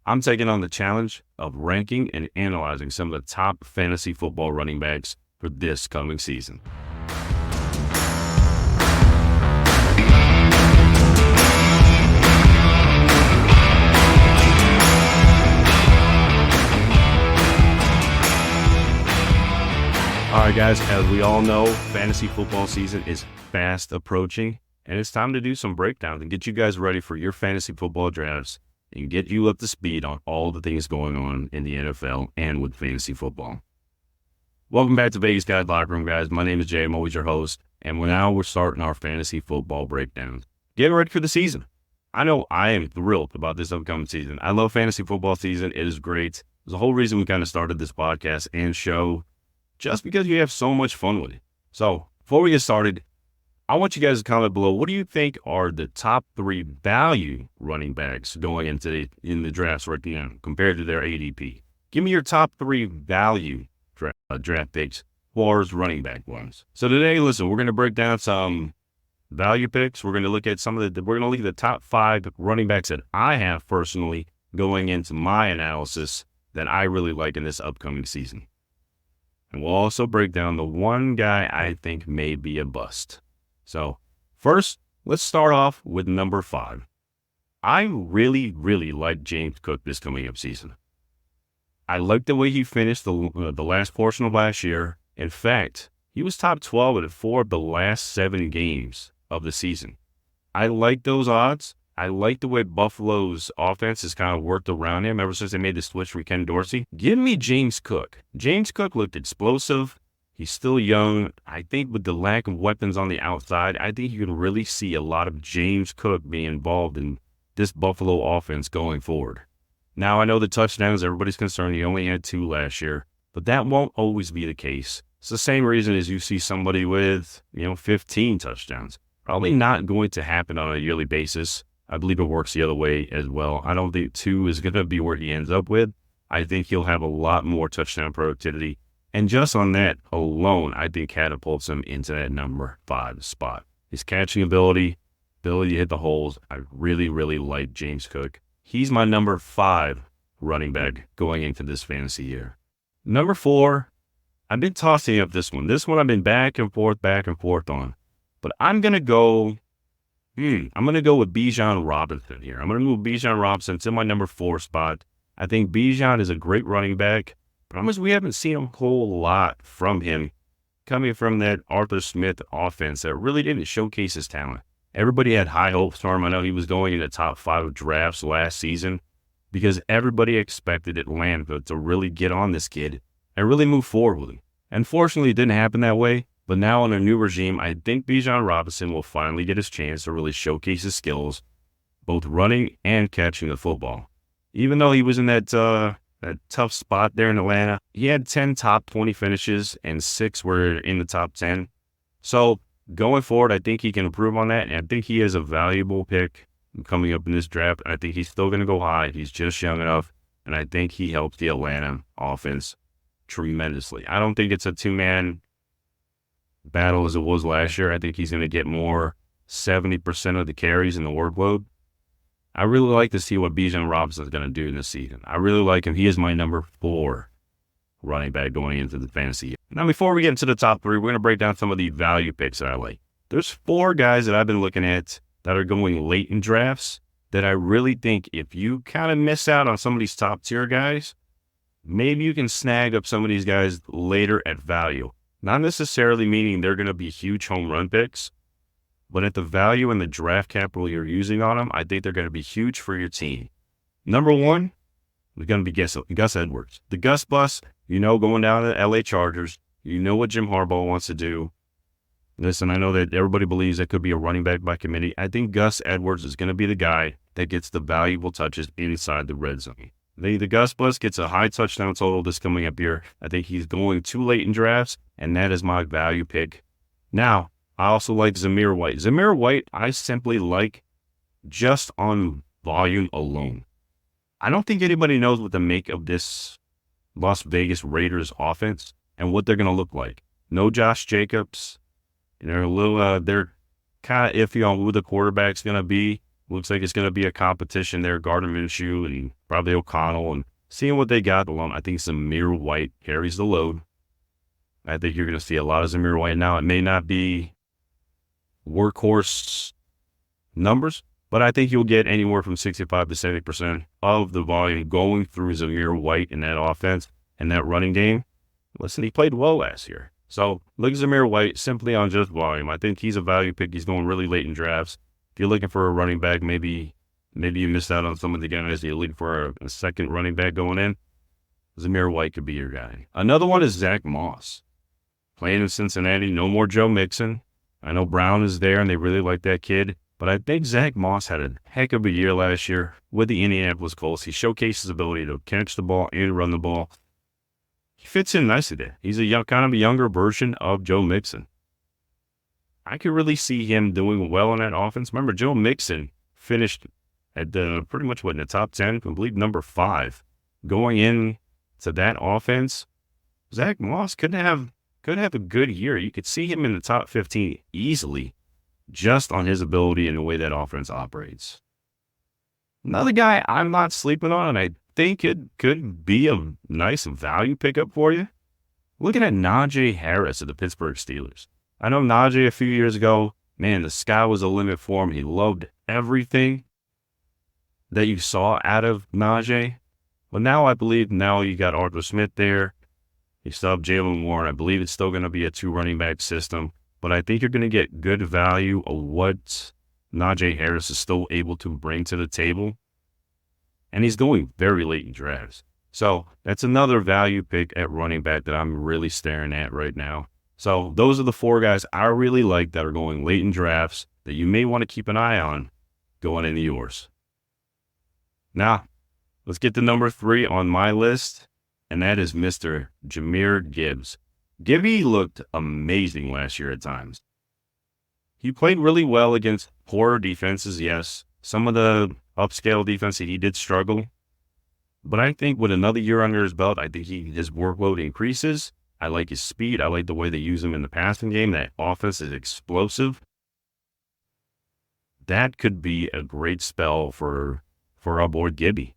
I'm taking on the challenge of ranking and analyzing some of the top fantasy football running backs for this coming season. All right, guys, as we all know, fantasy football season is fast approaching, and it's time to do some breakdowns and get you guys ready for your fantasy football drafts and get you up to speed on all the things going on in the NFL and with fantasy football. Welcome back to Vegas Guys Locker Room, guys. My name is Jay. I'm always your host, and we're starting our fantasy football breakdowns. Getting ready for the season. I know I am thrilled about this upcoming season. I love fantasy football season. It is great. There's the whole reason we kind of started this podcast and show, just because you have so much fun with it. So before we get started, I want you guys to comment below. What do you think are the top 3 value running backs going into in the drafts right now compared to their ADP? Give me your top 3 value draft picks for running back ones. So today, listen, we're going to break down some value picks. We're going to look at we're going to look at the top 5 running backs that I have personally going into my analysis that I really like in this upcoming season. And we'll also break down the one guy I think may be a bust. So first, let's start off with number 5. I really, really like James Cook this coming up season. I like the way he finished the last portion of last year. In fact, he was top 12 in 4 of the last 7 games of the season. I like those odds. I like the way Buffalo's offense has kind of worked around him ever since they made the switch from Ken Dorsey. Give me James Cook. James Cook looked explosive. He's still young. I think with the lack of weapons on the outside, I think you can really see a lot of James Cook being involved in this Buffalo offense going forward. Now, I know the touchdowns, everybody's concerned. He only had 2 last year, but that won't always be the case. It's the same reason as you see somebody with, 15 touchdowns. Probably not going to happen on a yearly basis. I believe it works the other way as well. I don't think 2 is going to be where he ends up with. I think he'll have a lot more touchdown productivity. And just on that alone, I think catapults him into that number 5 spot. His catching ability to hit the holes. I really, really like James Cook. He's my number 5 running back going into this fantasy year. Number 4, I've been tossing up this one. This one I've been back and forth on. But I'm going to go with Bijan Robinson here. I'm going to move Bijan Robinson to my number 4 spot. I think Bijan is a great running back. But we haven't seen a whole lot from him coming from that Arthur Smith offense that really didn't showcase his talent. Everybody had high hopes for him. I know he was going in the top 5 drafts last season because everybody expected Atlanta to really get on this kid and really move forward with him. Unfortunately, it didn't happen that way. But now in a new regime, I think Bijan Robinson will finally get his chance to really showcase his skills, both running and catching the football. Even though he was in that tough spot there in Atlanta, he had 10 top 20 finishes and 6 were in the top 10. So going forward, I think he can improve on that. And I think he is a valuable pick coming up in this draft. I think he's still going to go high. He's just young enough. And I think he helps the Atlanta offense tremendously. I don't think it's a 2-man battle as it was last year. I think he's going to get more 70% of the carries in the workload. I really like to see what Bijan Robinson is going to do this season. I really like him. He is my number 4 running back going into the fantasy year. Now, before we get into the top 3, we're going to break down some of the value picks that I like. There's 4 guys that I've been looking at that are going late in drafts that I really think if you kind of miss out on some of these top tier guys, maybe you can snag up some of these guys later at value. Not necessarily meaning they're going to be huge home run picks, but at the value and the draft capital you're using on them, I think they're going to be huge for your team. Number 1 is going to be Gus Edwards. The Gus bus, going down to the LA Chargers. You know what Jim Harbaugh wants to do. Listen, I know that everybody believes that could be a running back by committee. I think Gus Edwards is going to be the guy that gets the valuable touches inside the red zone. The Gus bus gets a high touchdown total this coming up here. I think he's going too late in drafts, and that is my value pick. Now, I also like Zamir White. Zamir White, I simply like just on volume alone. I don't think anybody knows what to make of this Las Vegas Raiders offense and what they're going to look like. No Josh Jacobs. They're kind of iffy on who the quarterback's going to be. Looks like it's going to be a competition there. Gardner Minshew and probably O'Connell, and seeing what they got along. I think Zamir White carries the load. I think you're going to see a lot of Zamir White now. It may not be workhorse numbers, but I think you'll get anywhere from 65 to 70% of the volume going through Zamir White in that offense and that running game. Listen, he played well last year. So look at Zamir White simply on just volume. I think he's a value pick. He's going really late in drafts. If you're looking for a running back, maybe you missed out on some of the guys. You're looking for a second running back going in. Zamir White could be your guy. Another one is Zach Moss. Playing in Cincinnati, no more Joe Mixon. I know Brown is there, and they really like that kid. But I think Zach Moss had a heck of a year last year with the Indianapolis Colts. He showcased his ability to catch the ball and run the ball. He fits in nicely there. He's kind of a younger version of Joe Mixon. I could really see him doing well in that offense. Remember, Joe Mixon finished at pretty much in the top 10, I believe number 5. Going in to that offense, Zach Moss could have a good year. You could see him in the top 15 easily, just on his ability and the way that offense operates. Another guy I'm not sleeping on, and I think it could be a nice value pickup for you. Looking at Najee Harris of the Pittsburgh Steelers. I know Najee a few years ago, man, the sky was the limit for him. He loved everything that you saw out of Najee. But now I believe you got Arthur Smith there. You still have Jalen Warren. I believe it's still going to be a 2 running back system. But I think you're going to get good value of what Najee Harris is still able to bring to the table. And he's going very late in drafts. So that's another value pick at running back that I'm really staring at right now. So those are the 4 guys I really like that are going late in drafts that you may want to keep an eye on going into yours. Now, let's get to number 3 on my list, and that is Mr. Jahmyr Gibbs. Gibby looked amazing last year at times. He played really well against poorer defenses, yes. Some of the upscale defense, he did struggle. But I think with another year under his belt, I think his workload increases. I like his speed. I like the way they use him in the passing game. That offense is explosive. That could be a great spell for our boy Gibby.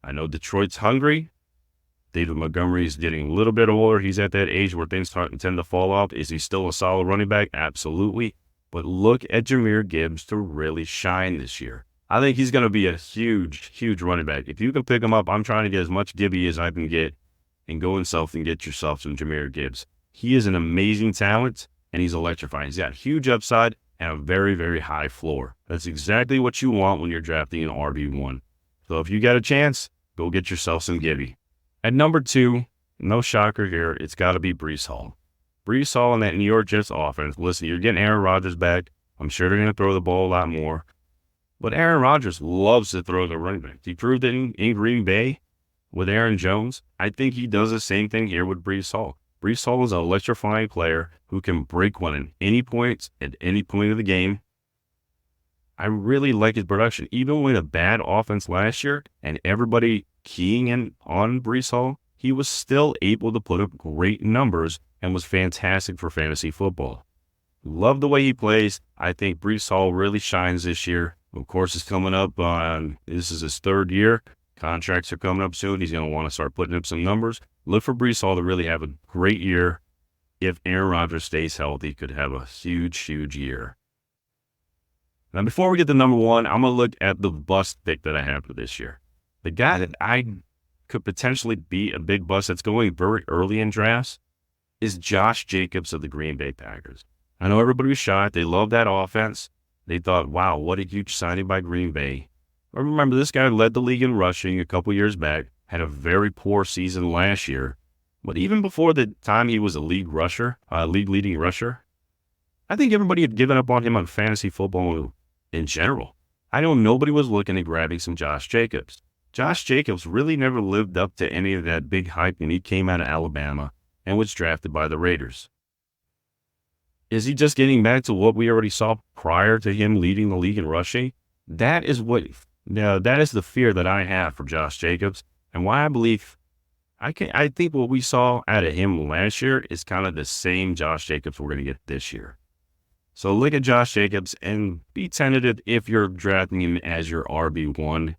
I know Detroit's hungry. David Montgomery is getting a little bit older. He's at that age where things tend to fall off. Is he still a solid running back? Absolutely. But look at Jahmyr Gibbs to really shine this year. I think he's going to be a huge, huge running back. If you can pick him up, I'm trying to get as much Gibby as I can get and go yourself and get yourself some Jahmyr Gibbs. He is an amazing talent, and he's electrifying. He's got huge upside and a very, very high floor. That's exactly what you want when you're drafting an RB1. So if you got a chance, go get yourself some Gibby. At number 2, no shocker here, it's got to be Breece Hall. Breece Hall in that New York Jets offense. Listen, you're getting Aaron Rodgers back. I'm sure they're going to throw the ball a lot more. But Aaron Rodgers loves to throw the running back. He proved it in Green Bay with Aaron Jones. I think he does the same thing here with Breece Hall. Breece Hall is an electrifying player who can break one at any point of the game. I really like his production. Even with a bad offense last year and everybody keying in on Breece Hall, he was still able to put up great numbers and was fantastic for fantasy football. Love the way he plays. I think Breece Hall really shines this year. Of course, it's coming up this is his 3rd year. Contracts are coming up soon. He's going to want to start putting up some numbers. Look for Breece Hall to really have a great year. If Aaron Rodgers stays healthy, could have a huge, huge year. Now, before we get to number 1, I'm going to look at the bust pick that I have for this year. The guy that I could potentially be a big bust that's going very early in drafts is Josh Jacobs of the Green Bay Packers. I know everybody was shocked. They love that offense. They thought, wow, what a huge signing by Green Bay. But remember, this guy led the league in rushing a couple years back, had a very poor season last year. But even before the time he was a league-leading rusher, I think everybody had given up on him on fantasy football in general. I know nobody was looking at grabbing some Josh Jacobs. Josh Jacobs really never lived up to any of that big hype when he came out of Alabama and was drafted by the Raiders. Is he just getting back to what we already saw prior to him leading the league in rushing? That is the fear that I have for Josh Jacobs, and why I believe I think what we saw out of him last year is kind of the same Josh Jacobs we're going to get this year. So look at Josh Jacobs and be tentative if you're drafting him as your RB1.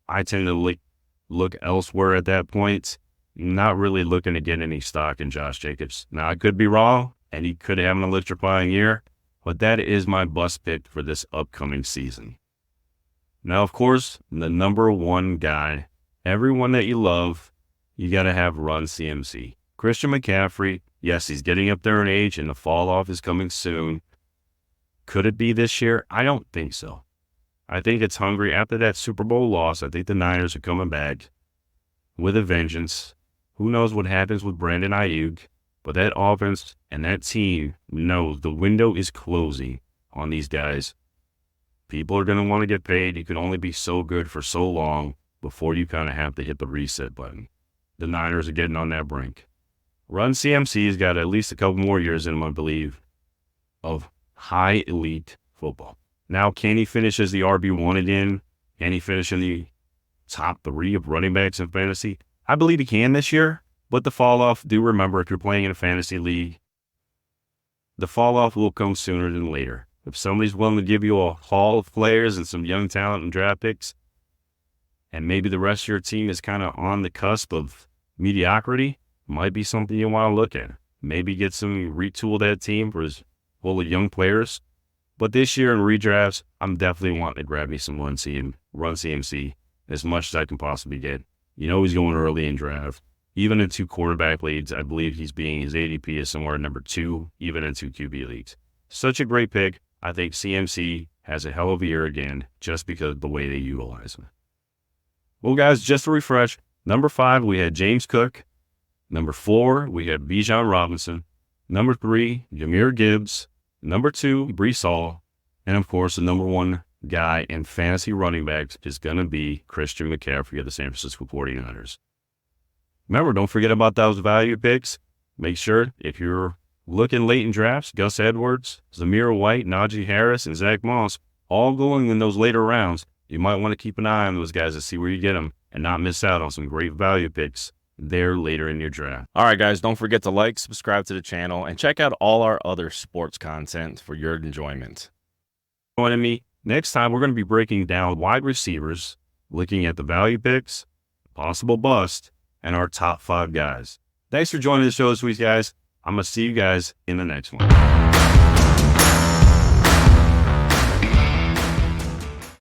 I tend to look elsewhere at that point. Not really looking to get any stock in Josh Jacobs. Now, I could be wrong, and he could have an electrifying year, but that is my bust pick for this upcoming season. Now, of course, the number one guy, everyone that you love, you got to have run CMC. Christian McCaffrey, yes, he's getting up there in age, and the fall off is coming soon. Could it be this year? I don't think so. I think it's hungry. After that Super Bowl loss, I think the Niners are coming back with a vengeance. Who knows what happens with Brandon Ayuk, but that offense and that team knows the window is closing on these guys. People are going to want to get paid. You can only be so good for so long before you kind of have to hit the reset button. The Niners are getting on that brink. Run CMC's got at least a couple more years in him, I believe, of high elite football. Now, can he finish as the RB1 again? Can he finish in the top 3 of running backs in fantasy? I believe he can this year, but the fall off, do remember if you're playing in a fantasy league, the fall off will come sooner than later. If somebody's willing to give you a haul of players and some young talent and draft picks, and maybe the rest of your team is kind of on the cusp of mediocrity, might be something you want to look at. Maybe get retool that team for full of young players. But this year in redrafts, I'm definitely wanting to grab me some run CMC as much as I can possibly get. You know he's going early in draft. Even in 2 quarterback leagues, I believe his ADP is somewhere number 2, even in 2 QB leagues. Such a great pick. I think CMC has a hell of a year again just because of the way they utilize him. Well, guys, just to refresh, number 5, we had James Cook. Number 4, we had Bijan Robinson. Number 3, Jahmyr Gibbs. Number 2, Breece Hall. And, of course, the number 1 guy in fantasy running backs is going to be Christian McCaffrey of the San Francisco 49ers. Remember, don't forget about those value picks. Make sure, if you're looking late in drafts, Gus Edwards, Zamir White, Najee Harris, and Zach Moss, all going in those later rounds, you might want to keep an eye on those guys to see where you get them and not miss out on some great value picks there later in your draft. All right, guys, don't forget to like, subscribe to the channel, and check out all our other sports content for your enjoyment. Joining me next time, we're going to be breaking down wide receivers, looking at the value picks, possible bust, and our top 5 guys. Thanks for joining the show this week, guys. I'm going to see you guys in the next one.